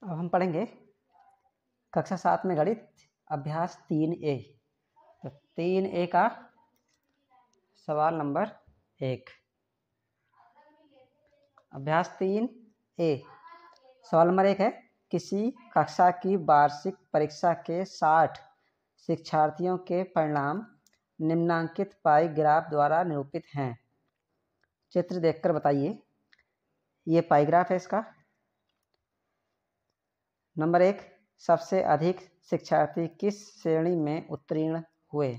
अब हम पढ़ेंगे कक्षा 7 में गणित अभ्यास 3A। तो 3A का सवाल नंबर 1। अभ्यास 3A सवाल नंबर 1 है, किसी कक्षा की वार्षिक परीक्षा के 60 शिक्षार्थियों के परिणाम निम्नांकित पाई ग्राफ द्वारा निरूपित हैं। चित्र देखकर बताइए। ये पाई ग्राफ है इसका। नंबर 1, सबसे अधिक शिक्षार्थी किस श्रेणी में उत्तीर्ण हुए।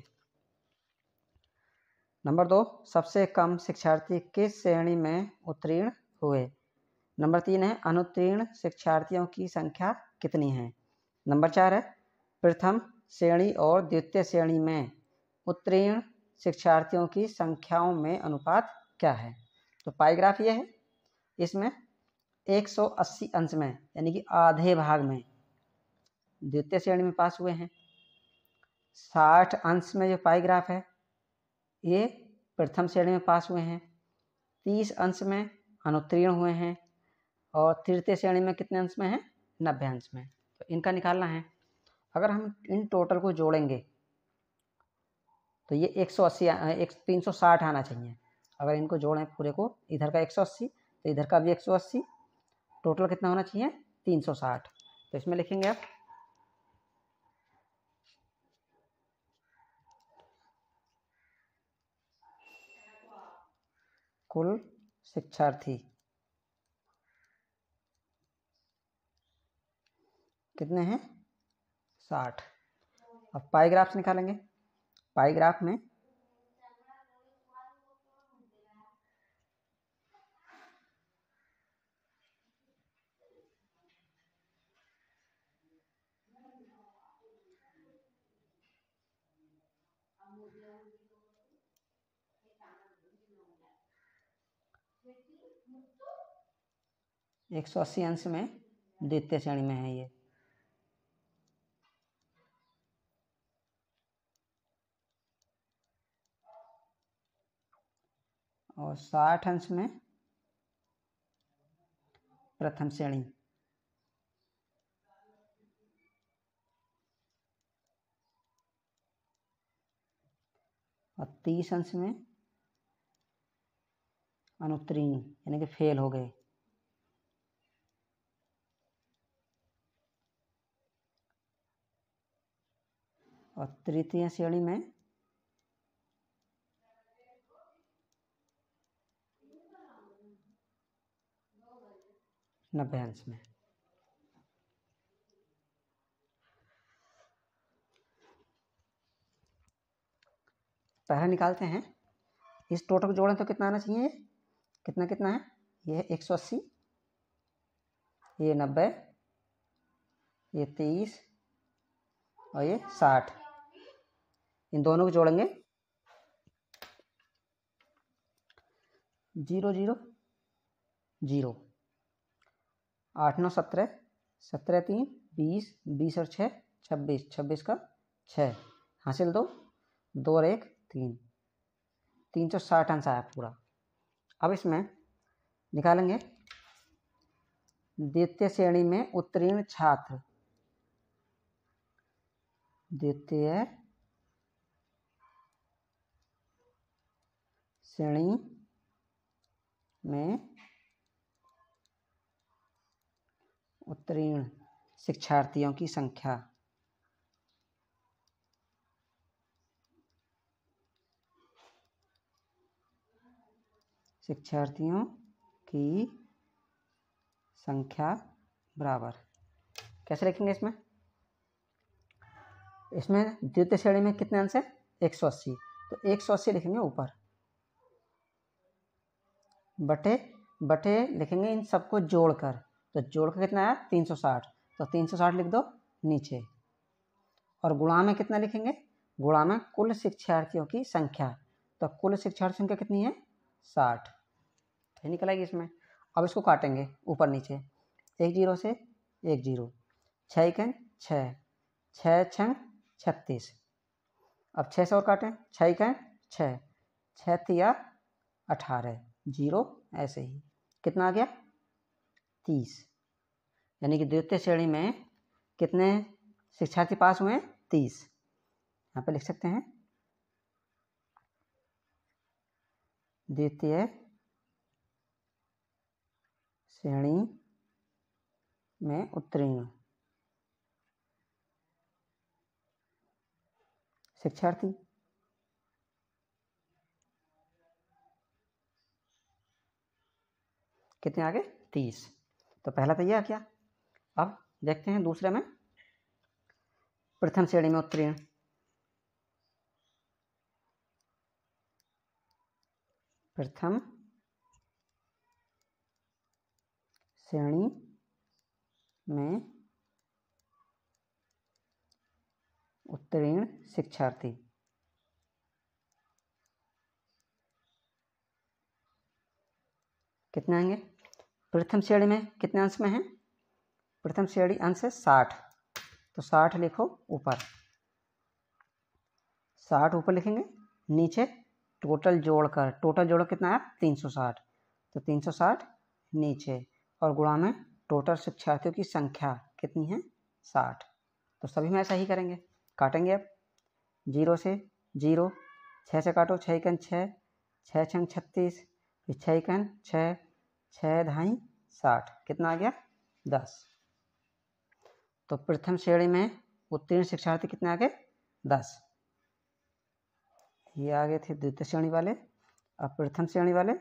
नंबर 2, सबसे कम शिक्षार्थी किस श्रेणी में उत्तीर्ण हुए। नंबर 3 है, अनुत्तीर्ण शिक्षार्थियों की संख्या कितनी है। नंबर 4 है, प्रथम श्रेणी और द्वितीय श्रेणी में उत्तीर्ण शिक्षार्थियों की संख्याओं में अनुपात क्या है। तो पाई ग्राफ ये है। इसमें 180 अंश में यानी कि आधे भाग में द्वितीय श्रेणी में पास हुए हैं। 60 अंश में जो पाई ग्राफ है ये प्रथम श्रेणी में पास हुए हैं। 30 अंश में अनुत्तीर्ण हुए हैं और तृतीय श्रेणी में कितने अंश में हैं, 90 अंश में। तो इनका निकालना है। अगर हम इन टोटल को जोड़ेंगे तो ये 360 आना चाहिए। अगर इनको जोड़ें पूरे को, इधर का 180 तो इधर का भी 180, टोटल कितना होना चाहिए 360। तो इसमें लिखेंगे आप कुल शिक्षार्थी कितने हैं 60। अब पाई ग्राफ से निकालेंगे। पाई ग्राफ में एक 180 अंश में द्वितीय श्रेणी में है ये। और 60 अंश में प्रथम श्रेणी। और 30 अंश में अनुत्तीर्ण यानी कि फेल हो गए। और तृतीय श्रेणी में 90 अंश में। पहले निकालते हैं। इस टोटल को जोड़ें तो कितना आना चाहिए, कितना कितना है, ये 180, ये 90, ये 30 और ये 60। इन दोनों को जोड़ेंगे 0 0 0, 8 9 17, 17 3 20, 20 और 6 26, 26 का 6 हासिल 2, 2 और 1 3, 360 अंश आया पूरा। अब इसमें निकालेंगे द्वितीय श्रेणी में उत्तीर्ण छात्र। द्वितीय श्रेणी में उत्तीर्ण शिक्षार्थियों की संख्या। शिक्षार्थियों की संख्या बराबर कैसे लिखेंगे। इसमें द्वितीय श्रेणी में कितने अंश है 180, तो 180 लिखेंगे ऊपर, बटे लिखेंगे इन सबको जोड़कर। तो जोड़कर कितना आया 360, तो 360 लिख दो नीचे। और गुणा में कितना लिखेंगे, गुणा में कुल शिक्षार्थियों की संख्या। तो कुल शिक्षार्थी संख्या कितनी है 60, तो निकल आएगी इसमें। अब इसको काटेंगे ऊपर नीचे, 1 0 से 1 0, 6 1 6, 6 6 36। अब 6 से और काटें, 6 1 6, 6 3 18, 0 ऐसे ही कितना आ गया 30। यानी कि द्वितीय श्रेणी में कितने शिक्षार्थी पास हुए? 30। यहाँ पे लिख सकते हैं द्वितीय श्रेणी में उत्तीर्ण शिक्षार्थी कितने आ गए? 30। तो पहला तो यह क्या। अब देखते हैं दूसरे में, प्रथम श्रेणी में उत्तीर्ण। प्रथम श्रेणी में उत्तीर्ण शिक्षार्थी कितने आएंगे? प्रथम श्रेणी में कितने अंश में है? प्रथम श्रेणी अंश है 60, तो 60 लिखो ऊपर, 60 ऊपर लिखेंगे, नीचे टोटल जोड़कर, टोटल जोड़ कितना है? 360, तो 360 नीचे, और गुणा में टोटल शिक्षार्थियों की संख्या कितनी है? 60। तो सभी में ऐसा ही करेंगे, काटेंगे। अब 0 से 0, 6 से काटो, 6 एकन 6, 6 छंग 36, फिर 6 एकन 6, 6 ढाई 60, कितना आ गया? 10। तो प्रथम श्रेणी में उत्तीर्ण शिक्षार्थी कितने आ गए? 10। ये आगे थे द्वितीय श्रेणी वाले। अब प्रथम श्रेणी वाले,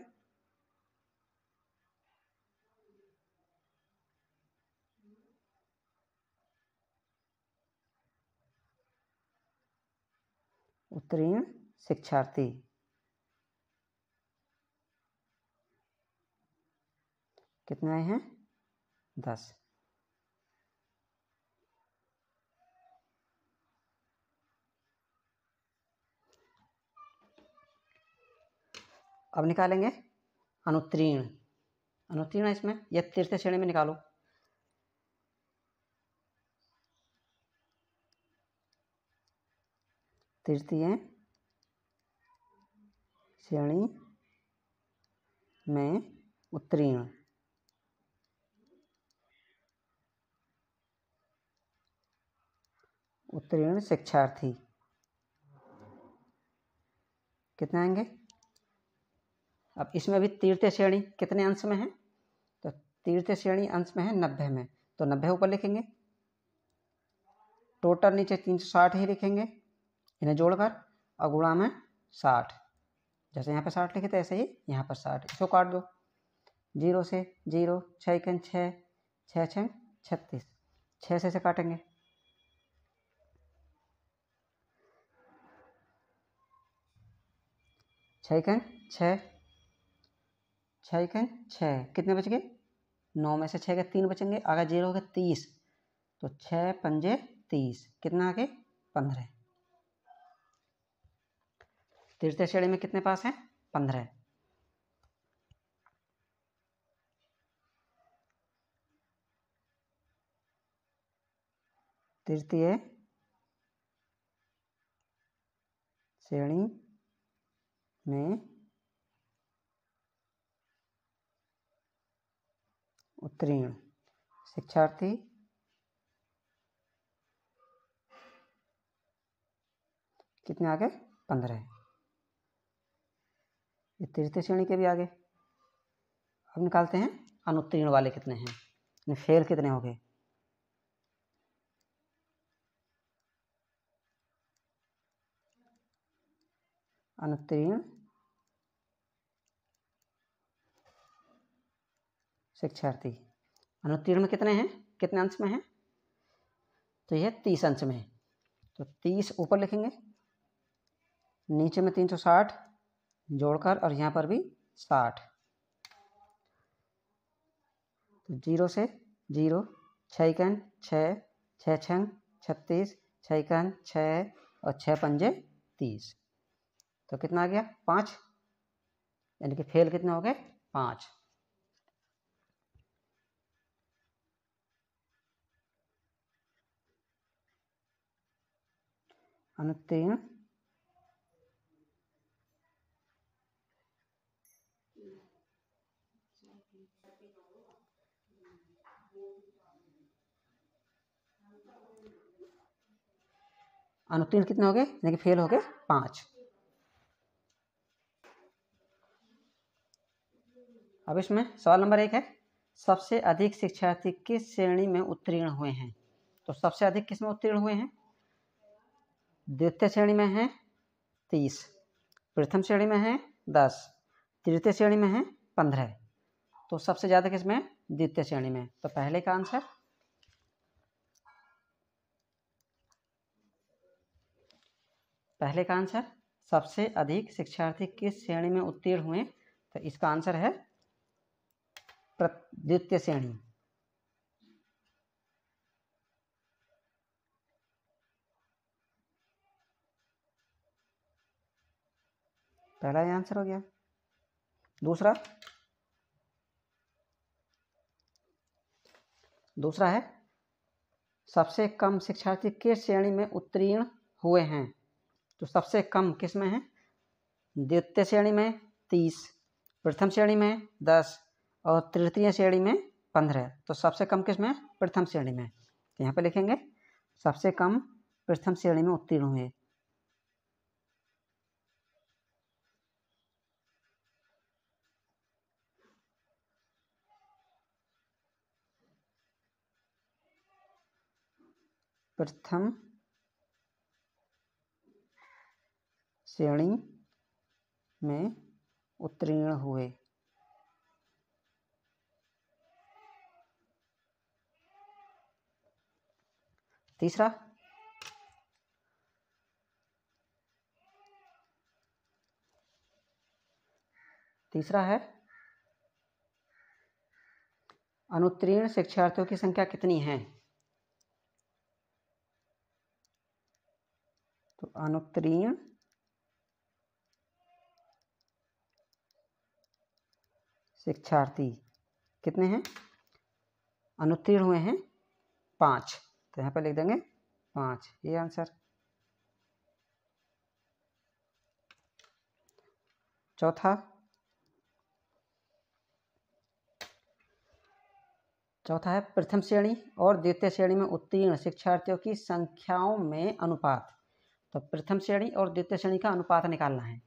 उत्तीर्ण शिक्षार्थी कितने आए हैं? 10। अब निकालेंगे अनुत्तीर्ण। अनुत्तीर्ण इसमें, यह तृतीय श्रेणी में निकालो। तृतीय श्रेणी में उत्तीर्ण शिक्षार्थी कितने आएंगे? अब इसमें भी तृतीय श्रेणी कितने अंश में है? तो तृतीय श्रेणी अंश में है 90 में, तो 90 ऊपर लिखेंगे, टोटल नीचे 360 ही लिखेंगे, इन्हें जोड़कर, और गुणा में 60, जैसे यहाँ पर 60 लिखे थे ऐसे ही यहाँ पर 60, इसको काट दो। 0 से 0, 6 एकन 6, 6 छंग 36, 6 से काटेंगे, 6 एकन 6, 6 एकन 6, कितने बच गए? 9 में से 6 के 3 बचेंगे, आगे 0 हो गया 30, तो 6 पंजे 30, कितना आगे? 15। तृतीय श्रेणी में कितने पास हैं? 15। तृतीय श्रेणी में उत्तीर्ण शिक्षार्थी कितने आ गए? 15। ये तृतीय श्रेणी के भी आगे। अब निकालते हैं अनुत्तीर्ण वाले कितने हैं, फेल कितने हो गए। अनुत्तीर्ण शिक्षार्थी, अनुत्तीर्ण में कितने हैं, कितने अंश में हैं? तो यह 30 अंश में है, तो 30 ऊपर लिखेंगे, नीचे में 360 जोड़कर, और यहाँ पर भी 60, तो 0 से 0, 6 एकन 6, 6 छंग 36, 6 एकन 6, और 6 पंजे 30, तो कितना आ गया? 5, यानी कि फेल कितने हो गए? 5। अनुत्तीर्ण अनुत्तीर्ण कितने हो गए, यानी कि फेल हो गए 5। अब इसमें सवाल नंबर 1 है, सबसे अधिक शिक्षार्थी किस श्रेणी में उत्तीर्ण हुए हैं। तो सबसे अधिक किस में उत्तीर्ण हुए हैं, द्वितीय श्रेणी में है 30, प्रथम श्रेणी में है 10, तृतीय श्रेणी में है 15। तो सबसे ज़्यादा किस में, द्वितीय श्रेणी में। तो पहले का आंसर, पहले का आंसर सबसे अधिक शिक्षार्थी किस श्रेणी में उत्तीर्ण हुए, तो इसका आंसर है द्वितीय श्रेणी। पहला ये आंसर हो गया। दूसरा है, सबसे कम शिक्षार्थी किस श्रेणी में उत्तीर्ण हुए हैं। तो सबसे कम किस में है, द्वितीय श्रेणी में 30, प्रथम श्रेणी में 10 और तृतीय श्रेणी में 15। तो सबसे कम किस में, प्रथम श्रेणी में। तो यहाँ पे लिखेंगे सबसे कम प्रथम श्रेणी में उत्तीर्ण हुए। प्रथम श्रेणी में उत्तीर्ण हुए। तीसरा है, अनुत्तीर्ण शिक्षार्थियों की संख्या कितनी है। तो अनुत्तीर्ण शिक्षार्थी कितने हैं, अनुत्तीर्ण हुए हैं 5। तो यहाँ पे लिख देंगे 5, ये आंसर। चौथा है, प्रथम श्रेणी और द्वितीय श्रेणी में उत्तीर्ण शिक्षार्थियों की संख्याओं में अनुपात। तो प्रथम श्रेणी और द्वितीय श्रेणी का अनुपात निकालना है।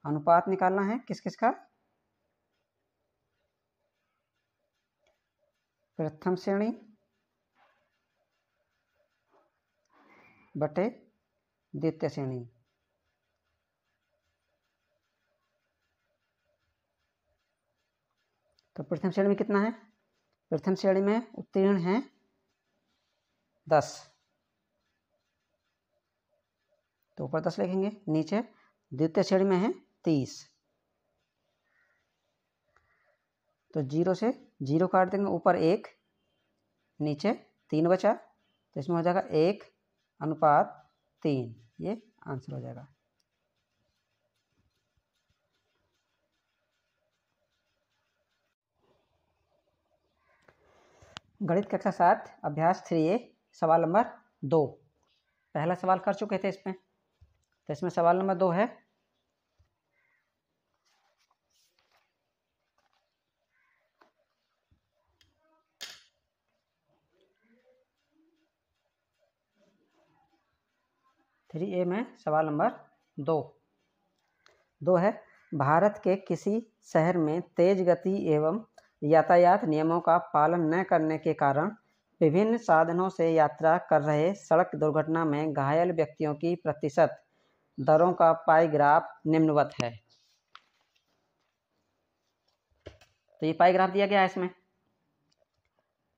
अनुपात निकालना है किस किस का, प्रथम श्रेणी बटे द्वितीय श्रेणी। तो प्रथम श्रेणी में कितना है, प्रथम श्रेणी में उत्तीर्ण हैं 10, तो ऊपर 10 लिखेंगे। नीचे द्वितीय श्रेणी में है 30, तो 0 से 0 काट देंगे, ऊपर 1, नीचे 3 बचा। तो इसमें हो जाएगा 1:3, ये आंसर हो जाएगा। गणित कक्षा 7 अभ्यास 3A सवाल नंबर 2। पहला सवाल कर चुके थे इसमें, तो इसमें सवाल नंबर 2 है, थ्री ए में सवाल नंबर 2 है, भारत के किसी शहर में तेज गति एवं यातायात नियमों का पालन न करने के कारण विभिन्न साधनों से यात्रा कर रहे सड़क दुर्घटना में घायल व्यक्तियों की प्रतिशत दरों का पाई ग्राफ निम्नवत है। तो ये पाई ग्राफ दिया गया है इसमें,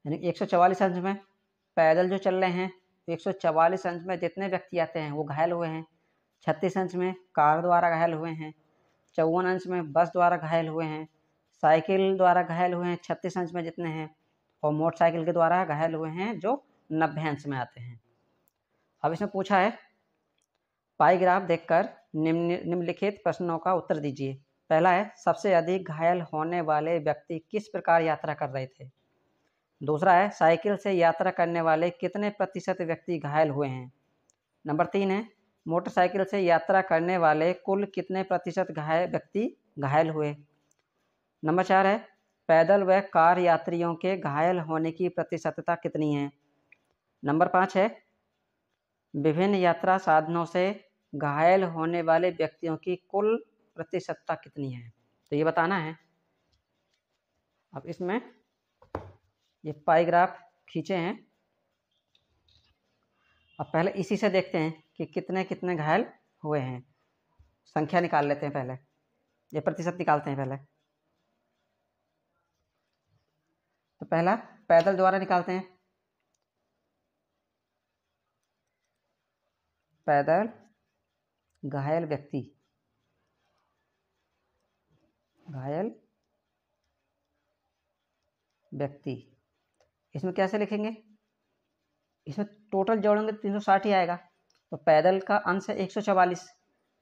यानी 144 अंश में पैदल जो चल रहे हैं, 144 अंश में जितने व्यक्ति आते हैं वो घायल हुए हैं। 36 अंश में कार द्वारा घायल हुए हैं। 54 अंश में बस द्वारा घायल हुए हैं। साइकिल द्वारा घायल हुए हैं 36 अंश में जितने हैं, और मोटरसाइकिल के द्वारा घायल हुए हैं जो 90 अंश में आते हैं। अब इसमें पूछा है, पाई ग्राफ देखकर निम्नलिखित प्रश्नों का उत्तर दीजिए। पहला है, सबसे अधिक घायल होने वाले व्यक्ति किस प्रकार यात्रा कर रहे थे। दूसरा है, साइकिल से यात्रा करने वाले कितने प्रतिशत व्यक्ति घायल हुए हैं। नंबर 3 है, मोटरसाइकिल से यात्रा करने वाले कुल कितने प्रतिशत व्यक्ति घायल हुए। नंबर 4 है, पैदल व कार यात्रियों के घायल होने की प्रतिशतता कितनी है। नंबर 5 है विभिन्न यात्रा साधनों से घायल होने वाले व्यक्तियों की कुल प्रतिशतता कितनी है, तो ये बताना है। अब इसमें ये पाई ग्राफ खींचे हैं। अब पहले इसी से देखते हैं कि कितने कितने घायल हुए हैं। संख्या निकाल लेते हैं, पहले ये प्रतिशत निकालते हैं पहले। तो पहला पैदल द्वारा निकालते हैं। पैदल घायल व्यक्ति, घायल व्यक्ति, इसमें कैसे लिखेंगे? इसमें टोटल जोड़ेंगे तो 360 ही आएगा। तो पैदल का अंश है 144,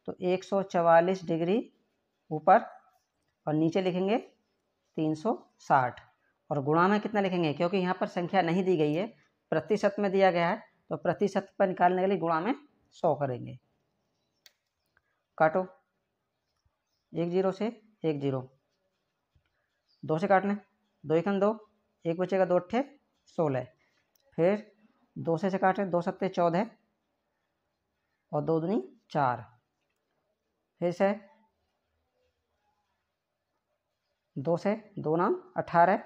तो 144 डिग्री ऊपर और नीचे लिखेंगे 360 और गुणा में कितना लिखेंगे, क्योंकि यहाँ पर संख्या नहीं दी गई है, प्रतिशत में दिया गया है, तो प्रतिशत पर निकालने के लिए गुणा में 100 करेंगे। काटो, 1 0 से 1 0, 2 से काट लें, 2 1 2, 1 बचेगा, 2 8 16, फिर 2 से काटें, 2 7 14 और 2 दूनी 4, फिर से 2 से 2 9 18,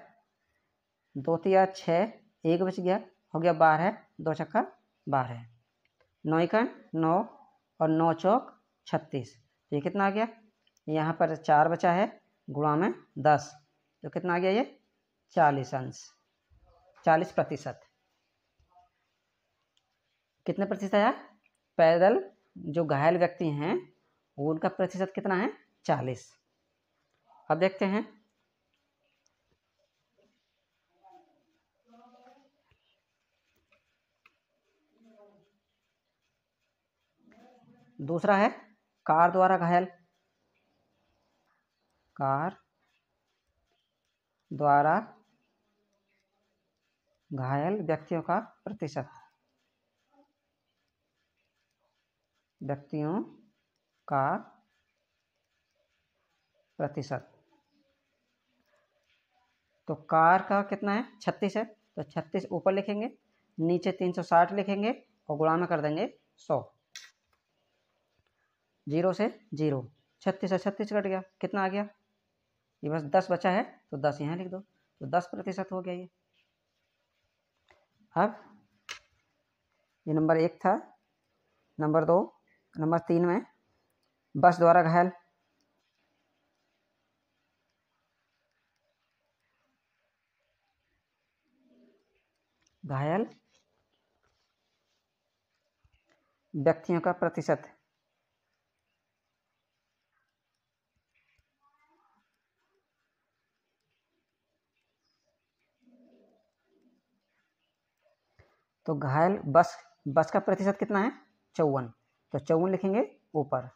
2 3 6, 1 बच गया, हो गया 12, 2 छक्का 12, 9 1 9 और 9 चौक 36, तो ये कितना आ गया? यहाँ पर 4 बचा है, गुणा में 10, तो कितना आ गया ये? 40 अंश, 40%। कितने प्रतिशत आया? पैदल जो घायल व्यक्ति हैं उनका प्रतिशत कितना है? 40। अब देखते हैं दूसरा है कार द्वारा घायल, कार द्वारा घायल व्यक्तियों का प्रतिशत, व्यक्तियों का प्रतिशत। तो कार का कितना है? 36 है, तो 36 ऊपर लिखेंगे, नीचे 360 लिखेंगे और गुणा में कर देंगे 100। 0 से 0, 36 से 36 कट गया, कितना आ गया? ये बस 10 बचा है, तो 10 यहाँ लिख दो, तो 10% हो गया ये। अब ये नंबर 1 था। नंबर 2, नंबर 3 में बस द्वारा घायल, घायल व्यक्तियों का प्रतिशत, तो घायल बस का प्रतिशत कितना है? 54, तो 54 लिखेंगे ऊपर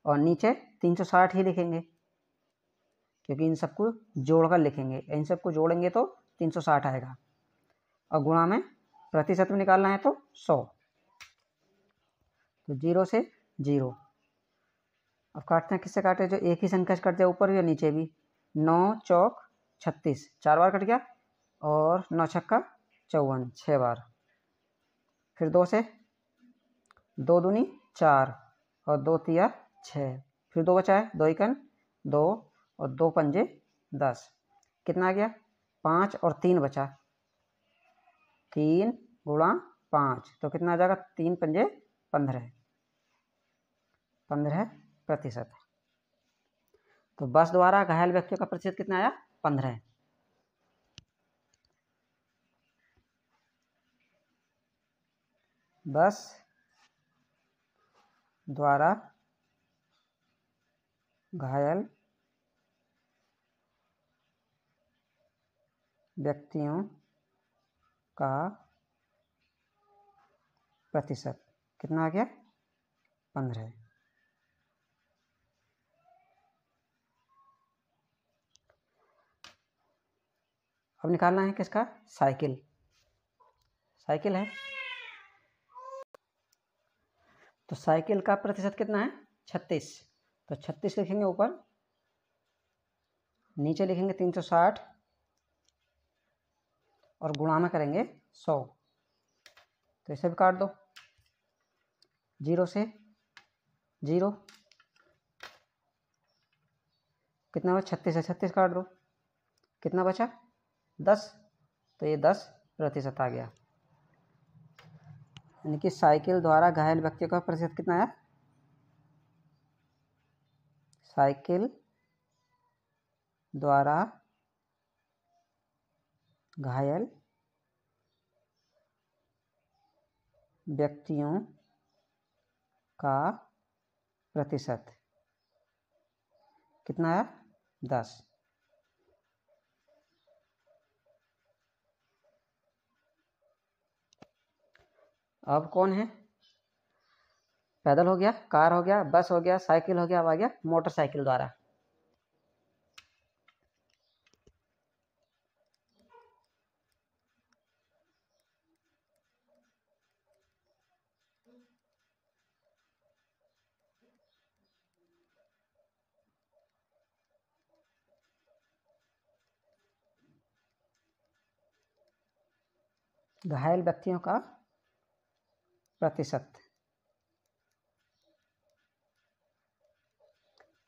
और नीचे 360 ही लिखेंगे, क्योंकि इन सबको जोड़कर लिखेंगे, इन सबको जोड़ेंगे तो 360 आएगा और गुणा में प्रतिशत में निकालना है तो 100, तो 0 से 0। अब काटते हैं, किससे काटे? जो एक ही संख्या से कट जाए, ऊपर भी और नीचे भी। 9 चौक 36, 4 बार कट गया, और 9 छक्का 54, 6 बार, फिर 2 से 2 दूनी 4 और 2 तिया 6, फिर 2 बचा है, 2 1 2 और 2 पंजे 10, कितना आ गया? 5 और 3 बचा, 3 गुणा 5, तो कितना आ जाएगा? 3 पंजे 15, 15%। तो बस द्वारा घायल व्यक्तियों का प्रतिशत कितना आया? 15। बस द्वारा घायल व्यक्तियों का प्रतिशत कितना आ गया? 15। अब निकालना है किसका? साइकिल। साइकिल है, तो साइकिल का प्रतिशत कितना है? 36, तो 36 लिखेंगे ऊपर, नीचे लिखेंगे 360 और गुणा में करेंगे 100, तो इसे भी काट दो, 0 से 0 कितना हुआ, 36 से 36 काट दो, कितना बचा 10, तो ये 10% आ गया। यानी कि साइकिल द्वारा घायल व्यक्ति का प्रतिशत कितना है, साइकिल द्वारा घायल व्यक्तियों का प्रतिशत कितना है, 10। अब कौन है, पैदल हो गया, कार हो गया, बस हो गया, साइकिल हो गया, अब आ गया मोटरसाइकिल द्वारा। घायल व्यक्तियों का प्रतिशत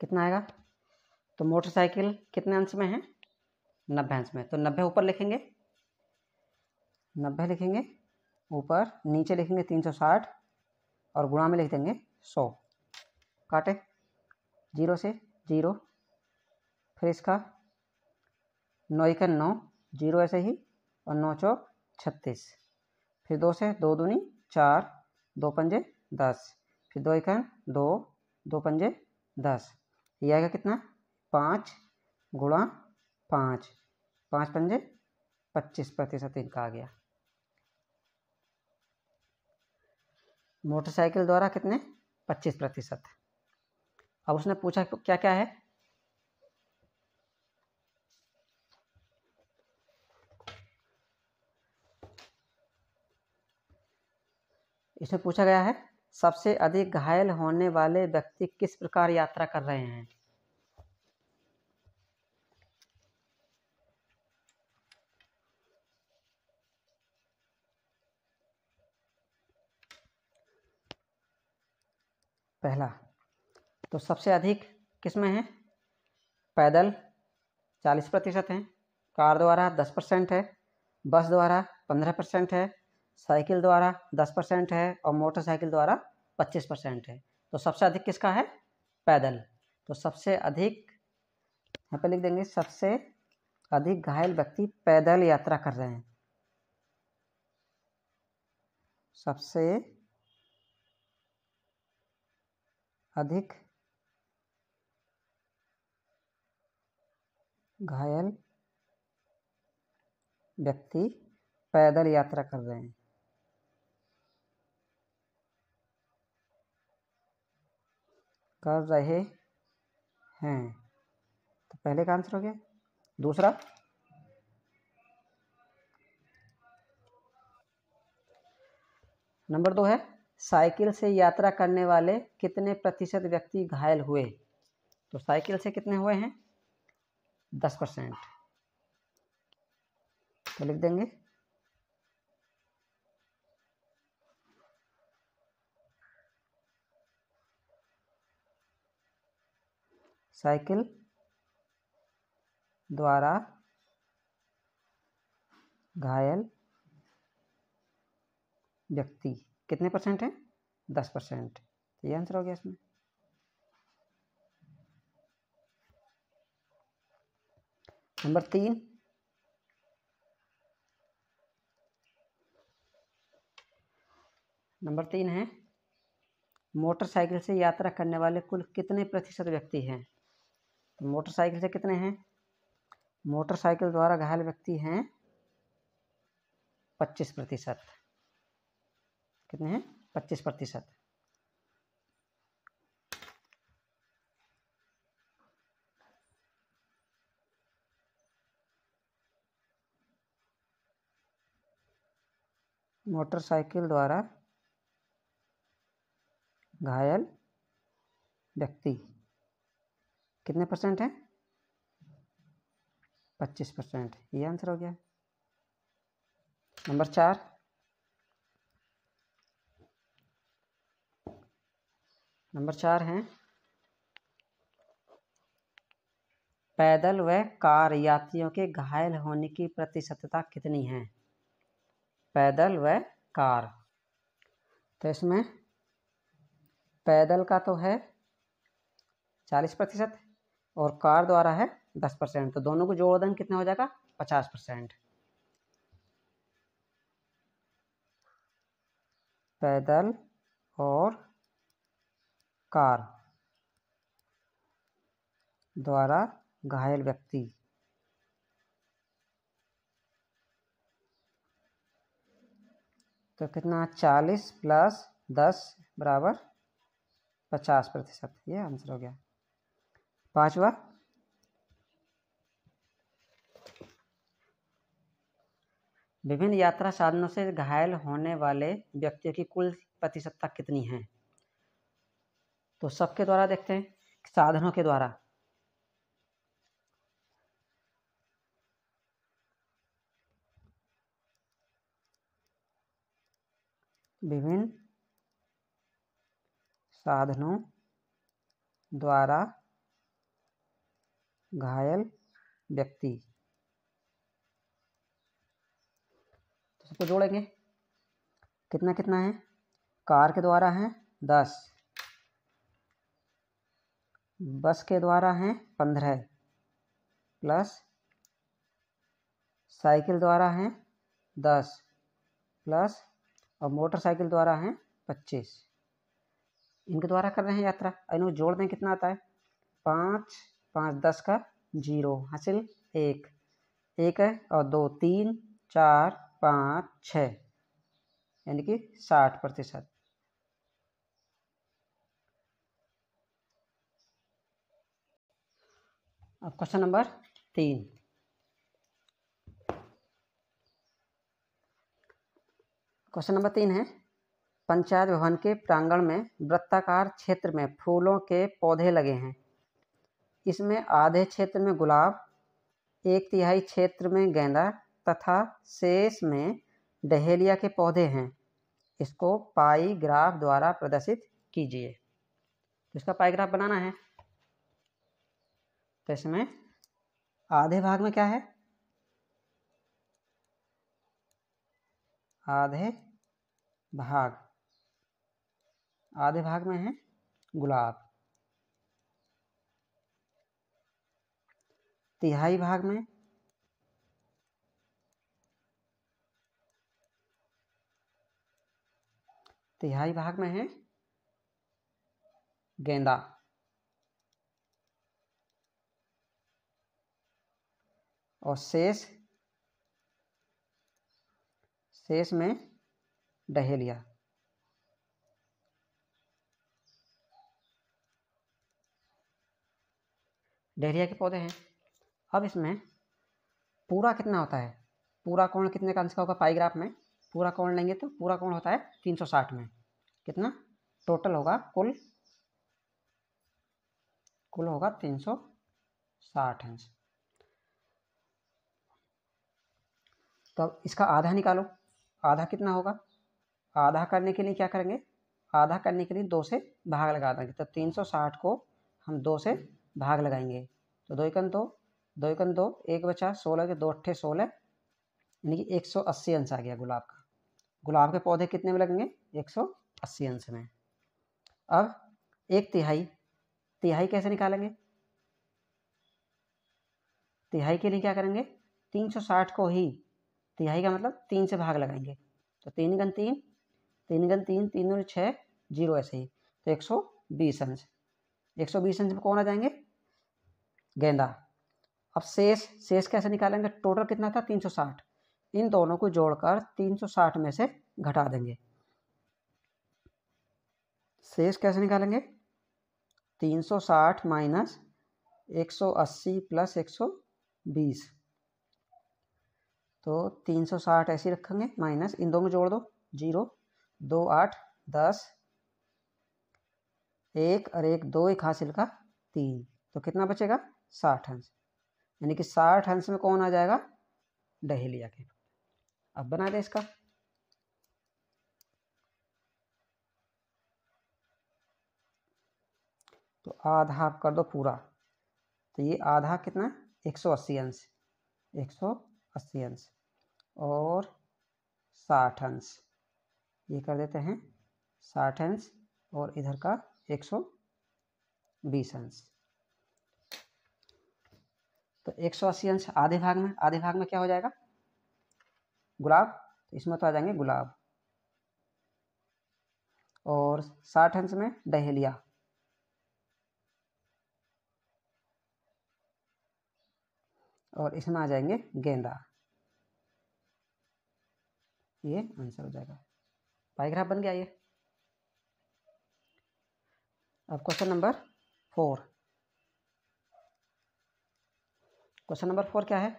कितना आएगा, तो मोटरसाइकिल कितने अंश में है, 90 अंश में, तो 90 ऊपर लिखेंगे, 90 लिखेंगे ऊपर, नीचे लिखेंगे 360 और गुणा में लिख देंगे 100। काटे, 0 से 0, फिर इसका 9 1 9, 0 ऐसे ही, और 9 चौक 36, फिर 2 से 2 दूनी 4, 2 पंजे 10, फिर 2 1 2, 2 पंजे 10, ये आएगा कितना 5 गुणा 5, 5 पंजे 25% इनका आ गया। मोटरसाइकिल द्वारा कितने, 25%। अब उसने पूछा क्या क्या है, इसमें पूछा गया है सबसे अधिक घायल होने वाले व्यक्ति किस प्रकार यात्रा कर रहे हैं। पहला, तो सबसे अधिक किसमें है, पैदल 40% है, कार द्वारा 10% है, बस द्वारा 15% है, साइकिल द्वारा 10% है, और मोटरसाइकिल द्वारा 25% है। तो सबसे अधिक किसका है, पैदल। तो सबसे अधिक यहाँ पे लिख देंगे, सबसे अधिक घायल व्यक्ति पैदल यात्रा कर रहे हैं। सबसे अधिक घायल व्यक्ति पैदल यात्रा कर रहे हैं। कर रहे हैं, तो पहले का आंसर हो गया। दूसरा, नंबर 2 है साइकिल से यात्रा करने वाले कितने प्रतिशत व्यक्ति घायल हुए। तो साइकिल से कितने हुए हैं, 10%, तो लिख देंगे साइकिल द्वारा घायल व्यक्ति कितने परसेंट है, 10%। तो ये आंसर हो गया इसमें। नंबर 3, नंबर 3 है मोटरसाइकिल से यात्रा करने वाले कुल कितने प्रतिशत व्यक्ति हैं। तो मोटरसाइकिल से कितने हैं, मोटरसाइकिल द्वारा घायल व्यक्ति हैं 25%। कितने हैं, 25%। मोटरसाइकिल द्वारा घायल व्यक्ति कितने परसेंट है, 25%। ये आंसर हो गया। नंबर 4, नंबर 4 है पैदल व कार यात्रियों के घायल होने की प्रतिशतता कितनी है? पैदल व कार, तो इसमें पैदल का तो है 40% और कार द्वारा है 10%, तो दोनों को जोड़ दें कितना हो जाएगा? 50%। पैदल और कार द्वारा घायल व्यक्ति, तो कितना? 40 + 10 = 50%। ये आंसर हो गया। 5वां, विभिन्न यात्रा साधनों से घायल होने वाले व्यक्तियों की कुल प्रतिशतता कितनी है? तो सबके द्वारा देखते हैं, साधनों के द्वारा। विभिन्न साधनों द्वारा घायल व्यक्ति, तो सबको जोड़ेंगे, कितना कितना है? कार के द्वारा है 10, बस के द्वारा है 15, प्लस साइकिल द्वारा है 10, प्लस और मोटरसाइकिल द्वारा है 25। इनके द्वारा कर रहे हैं यात्रा, इनको जोड़ दें कितना आता है? 5 5 10 का 0 हासिल 1 1 है और 2 3 4 5 6, यानी कि 60%। अब क्वेश्चन नंबर 3। क्वेश्चन नंबर 3 है पंचायत भवन के प्रांगण में वृत्ताकार क्षेत्र में फूलों के पौधे लगे हैं। इसमें आधे क्षेत्र में गुलाब, 1/3 क्षेत्र में गेंदा तथा शेष में डहेलिया के पौधे हैं। इसको पाई ग्राफ द्वारा प्रदर्शित कीजिए। तो इसका पाई ग्राफ बनाना है, तो इसमें आधे भाग में क्या है? आधे भाग में है गुलाब, तिहाई भाग में है गेंदा, और शेष में डहेलिया। डहेलिया के पौधे हैं। अब इसमें पूरा कितना होता है? पूरा कोण कितने का अंश का होगा? पाई ग्राफ में पूरा कोण लेंगे तो पूरा कोण होता है 360 में। कितना टोटल होगा? कुल होगा 360 अंश। तो अब इसका आधा निकालो, आधा कितना होगा? आधा करने के लिए क्या करेंगे? आधा करने के लिए 2 से भाग लगा देंगे, तो 360 को हम 2 से भाग लगाएंगे, तो 2 एकन 2, 2 एकन 2, 1 बचा 16 के 2 अट्ठे 16, यानी कि 180 अंश आ गया गुलाब का। गुलाब के पौधे कितने में लगेंगे? 180 अंश में। अब 1/3, तिहाई कैसे निकालेंगे? तिहाई के लिए क्या करेंगे? 360 को ही तिहाई का मतलब 3 से भाग लगाएंगे, तो 3 × 3, 3 × 3, 3 × 6 0, ऐसे ही, तो 120 अंश। 120 अंश में कौन आ जाएंगे? गेंदा। अब शेष कैसे निकालेंगे? टोटल कितना था? 360। इन दोनों को जोड़कर 360 में से घटा देंगे। शेष कैसे निकालेंगे? 360 माइनस 180 प्लस 120, तो 360 ऐसे ही रखेंगे, माइनस इन दोनों जोड़ दो 0 2 8 10, 1 और 1 2, 1 हासिल का 3, तो कितना बचेगा? 60 अंश, यानी कि 60 अंश में कौन आ जाएगा? डहेलिया के। अब बना दे इसका। तो आधा कर दो पूरा, तो ये आधा कितना 180 अंश, 180 अंश और 60 अंश, ये कर देते हैं 60 अंश और इधर का 120 अंश। तो 180 अंश आधे भाग में क्या हो जाएगा गुलाब, तो इसमें तो आ जाएंगे गुलाब, और 60 अंश में डहेलिया, और इसमें आ जाएंगे गेंदा। ये आंसर हो जाएगा। पाइग्राफ बन गया ये। अब क्वेश्चन नंबर 4। क्वेश्चन नंबर 4 क्या है?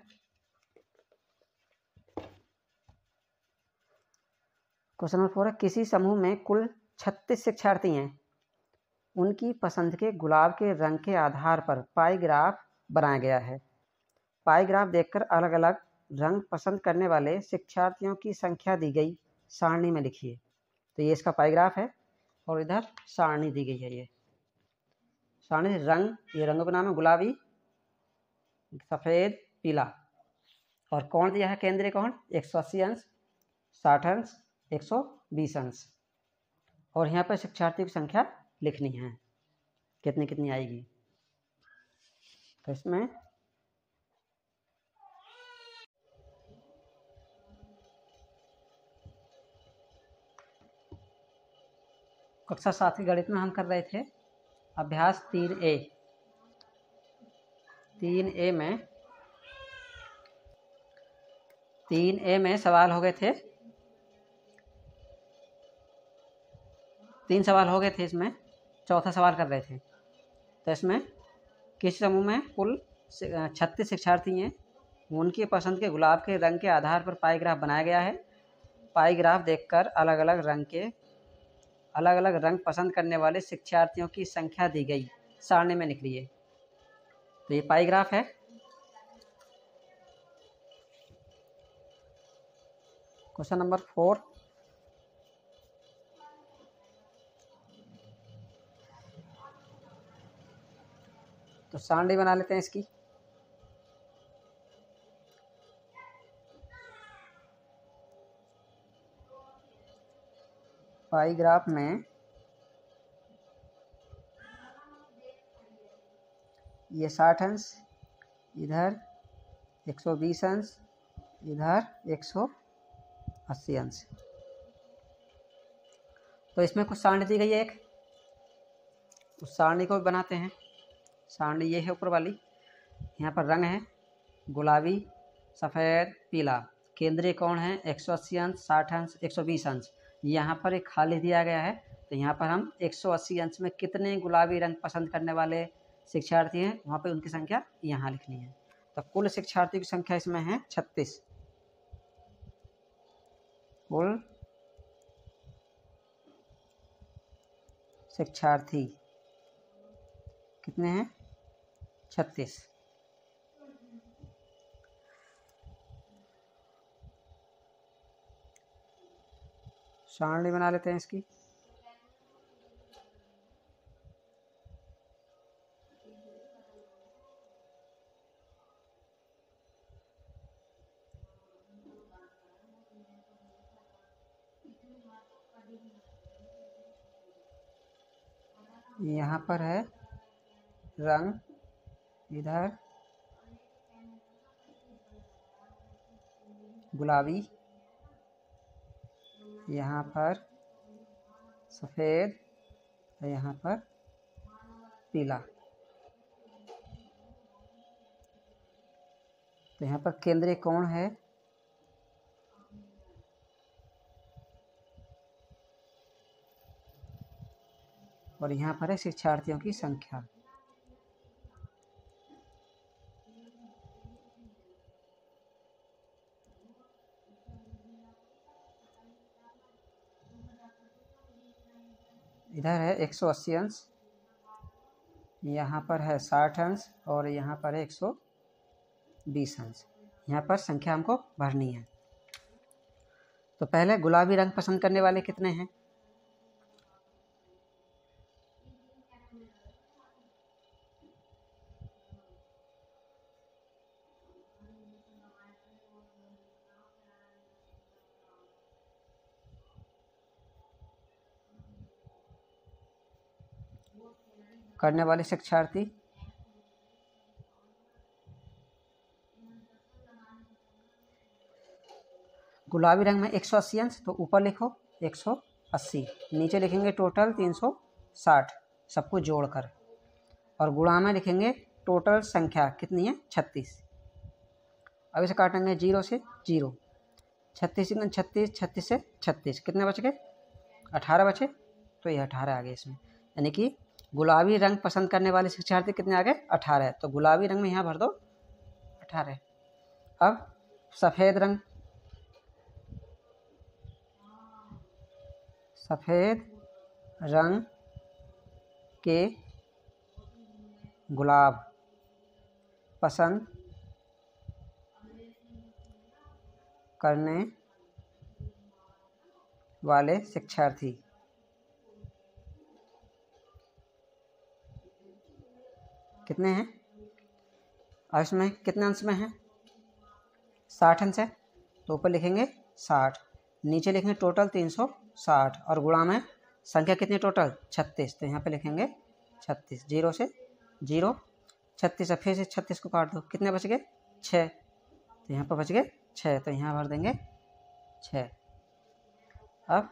क्वेश्चन नंबर 4 है, किसी समूह में कुल 36 शिक्षार्थी हैं। उनकी पसंद के गुलाब के रंग के आधार पर पाई ग्राफ बनाया गया है। पाई ग्राफ देखकर अलग अलग रंग पसंद करने वाले शिक्षार्थियों की संख्या दी गई सारणी में लिखिए। तो ये इसका पाई ग्राफ है और इधर सारणी दी गई है। ये सारणी रंग, ये रंगों का नाम है गुलाबी, सफ़ेद, पीला, और कोण दिया है केंद्रीय कोण 180 अंश, 60 अंश, 120 अंश, और यहाँ पर शिक्षार्थियों की संख्या लिखनी है कितनी कितनी आएगी। तो इसमें कक्षा 7 के गणित में हम कर रहे थे अभ्यास 3A। 3A में सवाल हो गए थे, 3 सवाल हो गए थे। इसमें चौथा सवाल कर रहे थे। तो इसमें किसी समूह में कुल 36 शिक्षार्थी हैं। उनकी पसंद के गुलाब के रंग के आधार पर पाई ग्राफ बनाया गया है। पाई ग्राफ देखकर अलग अलग रंग पसंद करने वाले शिक्षार्थियों की संख्या दी गई सारणी में निकलिए। तो ये पाई ग्राफ है। क्वेश्चन नंबर 4, तो सारणी बना लेते हैं इसकी। पाई ग्राफ में ये 60 अंश, इधर 120 अंश, इधर 180 अंश। तो इसमें कुछ सारणी दी गई है एक, उस सारणी को भी बनाते हैं। सारणी ये है ऊपर वाली, यहाँ पर रंग है गुलाबी, सफ़ेद, पीला, केंद्रीय कोण है 180 अंश, 60 अंश, 120 अंश। यहाँ पर एक खाली दिया गया है, तो यहाँ पर हम 180 अंश में कितने गुलाबी रंग पसंद करने वाले शिक्षार्थी हैं वहाँ पे उनकी संख्या यहाँ लिखनी है। तो कुल शिक्षार्थियों की संख्या इसमें है 36। कुल शिक्षार्थी कितने हैं? 36। सारणी बना लेते हैं इसकी। यहाँ पर है रंग, इधर गुलाबी, यहाँ पर सफ़ेद, यहाँ पर पीला। तो यहाँ पर केंद्रीय कोण है और यहाँ पर है शिक्षार्थियों की संख्या। इधर है 180 अंश, यहाँ पर है 60 अंश और यहाँ पर है 120 अंश। यहाँ पर संख्या हमको भरनी है। तो पहले गुलाबी रंग पसंद करने वाले कितने हैं? करने वाले शिक्षार्थी गुलाबी रंग में 180 अंश, तो ऊपर लिखो 180, नीचे लिखेंगे टोटल 360 सबको जोड़कर, और गुणा में लिखेंगे टोटल संख्या कितनी है 36। अब इसे काटेंगे 0 से 0, 36 से 36, 36 से 36 कितने बच गए 18 बचे, तो ये 18 आ गए इसमें, यानी कि गुलाबी रंग पसंद करने वाले शिक्षार्थी कितने आ गए 18, तो गुलाबी रंग में यहाँ भर दो 18। अब सफ़ेद रंग, सफ़ेद रंग के गुलाब पसंद करने वाले शिक्षार्थी कितने हैं, और इसमें कितने अंश में हैं 60 अंश है, तो ऊपर लिखेंगे 60, नीचे लिखेंगे टोटल 360, और गुणा में संख्या कितनी टोटल 36, तो यहाँ पे लिखेंगे 36, 0 से 0, 36 फिर से 36 को काट दो, कितने बच गए 6, तो यहाँ पर बच गए 6, तो यहाँ भर देंगे 6। अब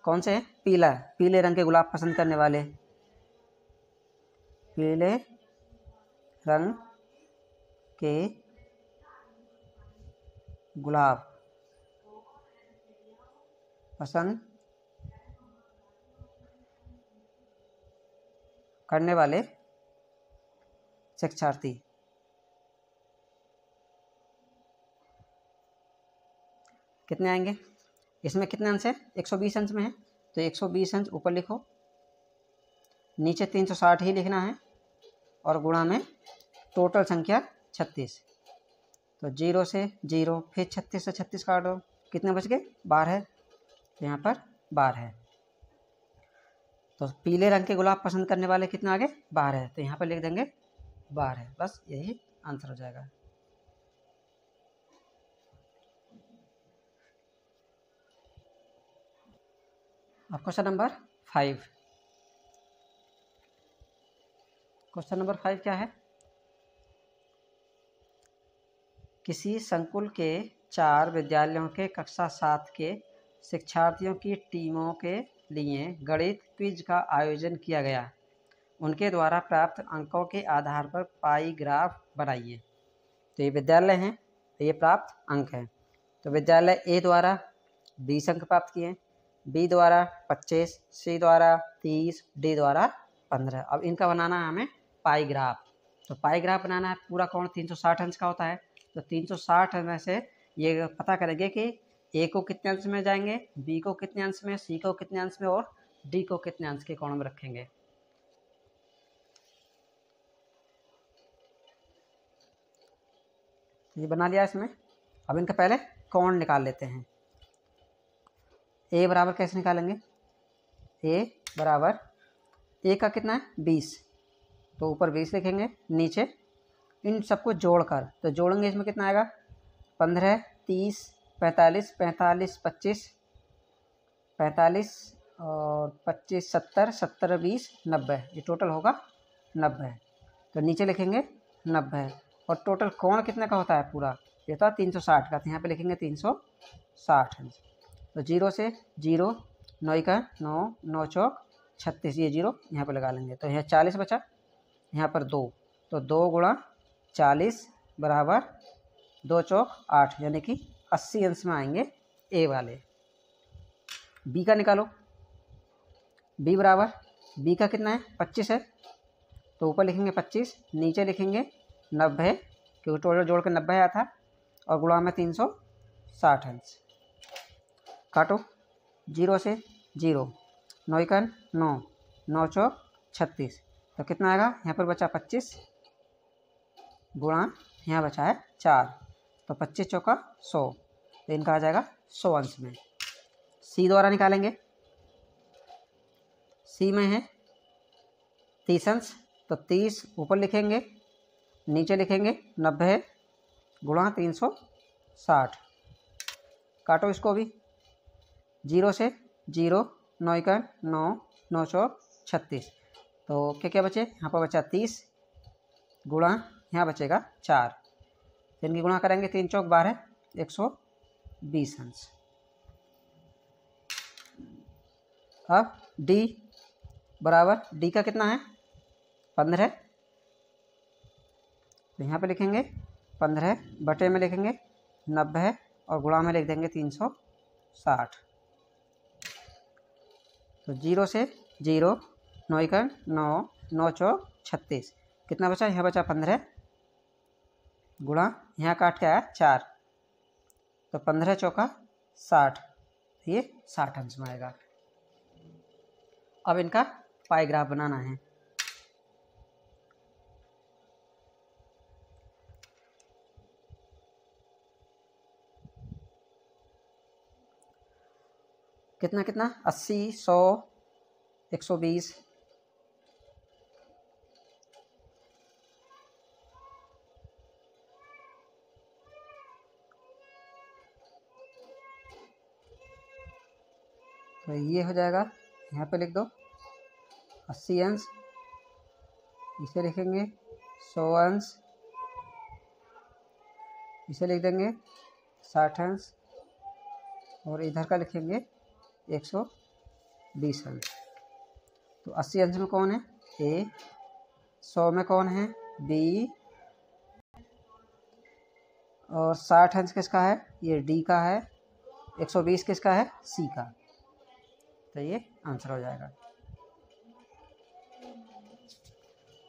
कौन से हैं पीला, पीले रंग के गुलाब पसंद करने वाले, पीले रंग के गुलाब पसंद करने वाले शिक्षार्थी कितने आएंगे, इसमें कितने अंश है 120 अंश में है, तो 120 अंश ऊपर लिखो, नीचे 360 ही लिखना है, और गुणा में टोटल संख्या 36, तो 0 से 0, फिर 36 से 36 काटो, कितने बच गए 12, तो यहाँ पर 12, तो पीले रंग के गुलाब पसंद करने वाले कितने आगे 12, तो यहाँ पर लिख देंगे 12, बस यही आंसर हो जाएगा। अब क्वेश्चन नंबर 5, क्वेश्चन नंबर 5 क्या है, किसी संकुल के 4 विद्यालयों के कक्षा 7 के शिक्षार्थियों की टीमों के लिए गणित क्विज का आयोजन किया गया, उनके द्वारा प्राप्त अंकों के आधार पर पाई ग्राफ बनाइए। तो ये विद्यालय हैं, तो ये प्राप्त अंक हैं, तो विद्यालय ए द्वारा 20 अंक प्राप्त किए, बी द्वारा 25, सी द्वारा 30, डी द्वारा 15। अब इनका बनाना है हमें पाई ग्राफ, तो पाई ग्राफ बनाना है, पूरा कोण 360 अंश का होता है, तो 360 में से ये पता करेंगे कि ए को कितने अंश में जाएंगे, बी को कितने अंश में, सी को कितने अंश में, और डी को कितने अंश के कोण में रखेंगे। ये बना लिया इसमें। अब इनका पहले कोण निकाल लेते हैं। ए बराबर कैसे निकालेंगे, ए बराबर ए का कितना है 20, तो ऊपर 20 लिखेंगे, नीचे इन सबको जोड़कर, तो जोड़ेंगे इसमें कितना आएगा 15, 30, 45, 45, 25, 45 और 25, 70, 70, 20, 90, ये टोटल होगा 90, तो नीचे लिखेंगे 90, और टोटल कोण कितने का होता है पूरा, ये था 360 का, तो यहाँ पे लिखेंगे 360 अंश। तो 0 से 0, 9 का 9, 9 चौक 36, ये 0 यहाँ पे लगा लेंगे, तो यहाँ 40 बचा, यहाँ पर 2, तो 2 गुणा 40 बराबर 2 चौक 8, यानी कि 80 अंश में आएंगे ए वाले। बी का निकालो, बी बराबर, बी का कितना है 25 है, तो ऊपर लिखेंगे 25, नीचे लिखेंगे 90, क्योंकि टोटल जोड़ के 90 आया था, और गुणा में 360 अंश। काटो, 0 से 0, 9 का 9, 9 चौक 36, तो कितना आएगा, यहाँ पर बचा 25 गुणा यहाँ बचा है 4, तो 25 चौका 100, तो इनका आ जाएगा 100 अंश में। सी द्वारा निकालेंगे, सी में है 30 अंश, तो 30 ऊपर लिखेंगे, नीचे लिखेंगे 90 गुणा 360। काटो इसको भी, 0 से 0, 9 का 9, 9 चौक 36, तो क्या क्या बचे, यहाँ पर बचा 30 गुणा यहाँ बचेगा 4, तो इनकी गुणा करेंगे 3 चौक 12, 120 अंश। अब d बराबर, d का कितना है 15, तो यहाँ पे लिखेंगे 15 बटे में लिखेंगे 90 और गुणा में लिख देंगे 360। तो 0 से 0, 9 1 9, 9 चौक 36, कितना बचा, यहाँ बचा 15 गुणा यहाँ काट के आया 4, तो 15 चौका 60, ये 60 अंश में आएगा। अब इनका पाई ग्राफ बनाना है। कितना कितना 80, 100, 120, तो ये हो जाएगा, यहाँ पे लिख दो 80 अंश, इसे लिखेंगे 100 अंश, इसे लिख देंगे 60 अंश, और इधर का लिखेंगे 120 अंश। तो 80 अंश में कौन है ए, 100 में कौन है बी, और 60 अंश किसका है, ये डी का है, 120 किसका है, सी का। तो ये आंसर हो जाएगा।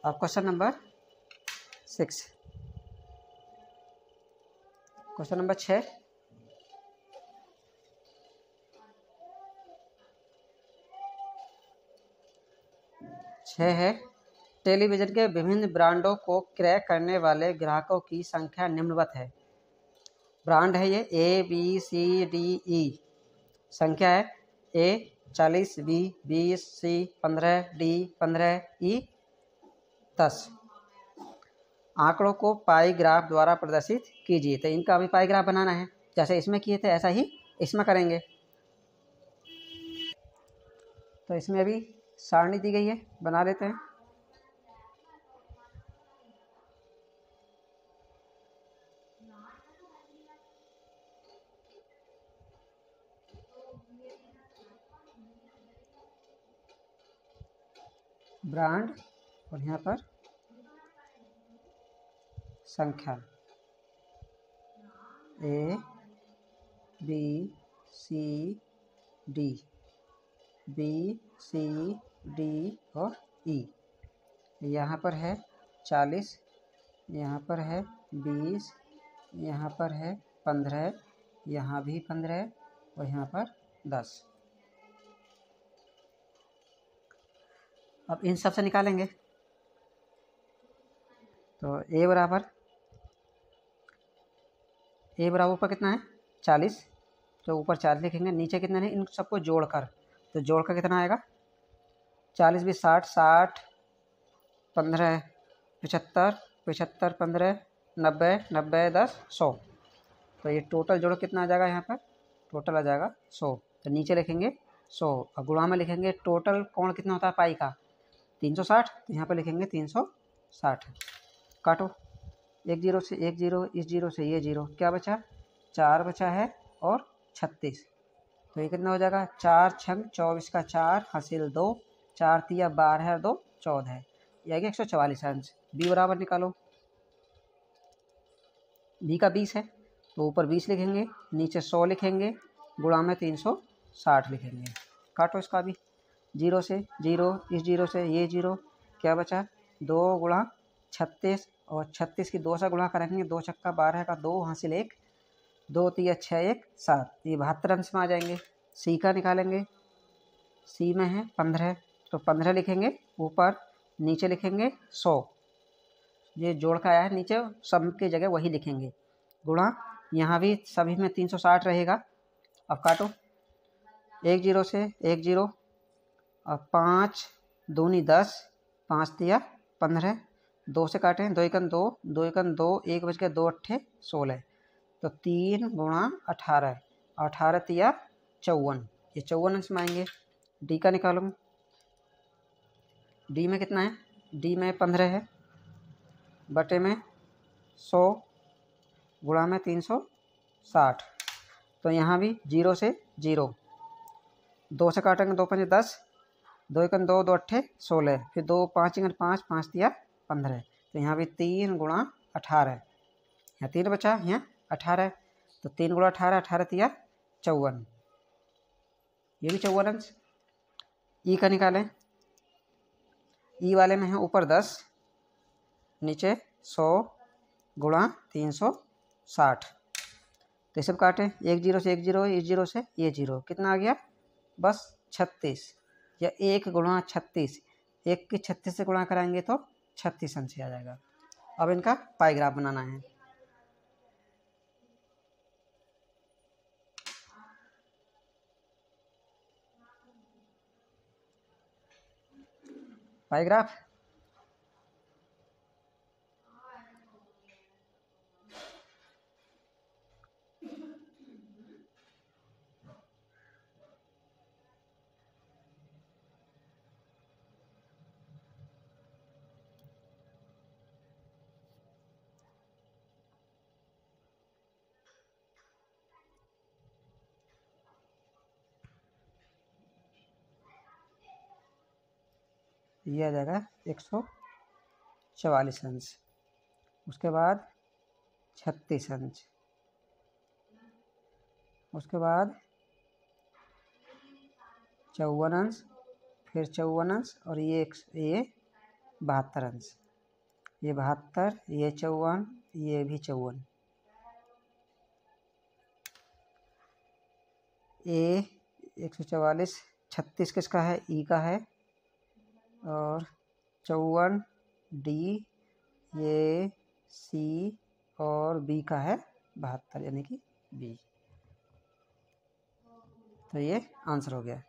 अब क्वेश्चन नंबर 6, क्वेश्चन नंबर 6, है टेलीविज़न के विभिन्न ब्रांडों को क्रय करने वाले ग्राहकों की संख्या निम्नवत है। ब्रांड है ये ए बी सी डी ई, संख्या है ए 40, बी 20, सी 15, डी 15, ई 10। आंकड़ों को पाई ग्राफ द्वारा प्रदर्शित कीजिए। तो इनका अभी पाई ग्राफ बनाना है, जैसे इसमें किए थे ऐसा ही इसमें करेंगे। तो इसमें अभी सारणी दी गई है, बना लेते हैं। ब्रांड और यहाँ पर संख्या A B C D, B C D और ई। यहाँ पर है 40, यहाँ पर है 20, यहाँ पर है 15, यहाँ भी 15 और यहाँ पर 10। अब इन सब से निकालेंगे। तो ए बराबर ऊपर कितना है 40, तो ऊपर 40 लिखेंगे, नीचे कितना है इन सबको जोड़कर, तो जोड़कर कितना आएगा 40 भी 60, 60 15 75, 75 15 90, 90 10 100। तो ये टोटल जोड़ कितना आ जाएगा, यहाँ पर टोटल आ जाएगा 100। तो नीचे लिखेंगे 100 और गुणा में लिखेंगे टोटल कोण कितना होता है पाई का 360, तो यहाँ पर लिखेंगे 360। काटो, एक जीरो से एक जीरो, इस जीरो से ये जीरो, क्या बचा 4 बचा है और 36। तो ये कितना हो जाएगा 4 छंग 24 का 4 हासिल 2, 4 तिया 12 और 2 14, ये 144 अंश। बी बराबर निकालो, बी का 20 है, तो ऊपर 20 लिखेंगे, नीचे 100 लिखेंगे, गुणा में 360 लिखेंगे। काटो इसका भी, जीरो से जीरो, इस जीरो से ये जीरो, क्या बचा 2 गुणा 36, और 36 की 2 से गुणा करेंगे, 2 छक्का 12 का 2 हासिल 1, 2 तिया 6 1 7, ये 72 अंश में आ जाएंगे। सी का निकालेंगे, सी में है 15, तो 15 लिखेंगे ऊपर, नीचे लिखेंगे 100, ये जोड़ का आया है नीचे सब की जगह वही लिखेंगे, गुणा यहाँ भी सभी में 360 रहेगा। अब काटो, एक जीरो से एक जीरो, अब 5 दूनी 10, 5 तिया 15, 2 से काटें, 2 एकन 2, 2 एकन 2, 1 बच गया 2 अट्ठे 16, तो 3 गुणा 18, 18 तिया 54, ये 54 अंश में आएंगे। डी का निकालो, डी में कितना है, डी में 15 है, बटे में 100 गुणा में 360। तो यहाँ भी 0 से 0, 2 से काटेंगे, 2 पंजे 10, 2 एकन 2, 2 अट्ठे 16, फिर 2 5 एकन 5, 5 तिया 15। तो यहाँ भी 3 गुणा 18, यहाँ 3 बचा, यहाँ 18, तो 3 गुणा 18, 18 तिया 54, ये भी 54 अंश। ई का निकालें, ई वाले में है ऊपर 10, नीचे 100 गुणा 360। तो सब काटें, 1 0 से 1 0, इस 0 से ये 0, कितना आ गया, बस 36, या 1 गुणा 36, 1 की 36 से गुणा कराएंगे तो 36 अंश आ जाएगा। अब इनका पाईग्राफ बनाना है। पाईग्राफ ये आ जाएगा 144 अंश, उसके बाद 36 अंश, उसके बाद 54 अंश, फिर 54 अंश, और ये 72 अंश, ये 72, ये 54, ये भी 54। ए 144, 36 किसका है, ई का है, और 54 डी, ये सी, और बी का है 72, यानी कि बी। तो ये आंसर हो गया।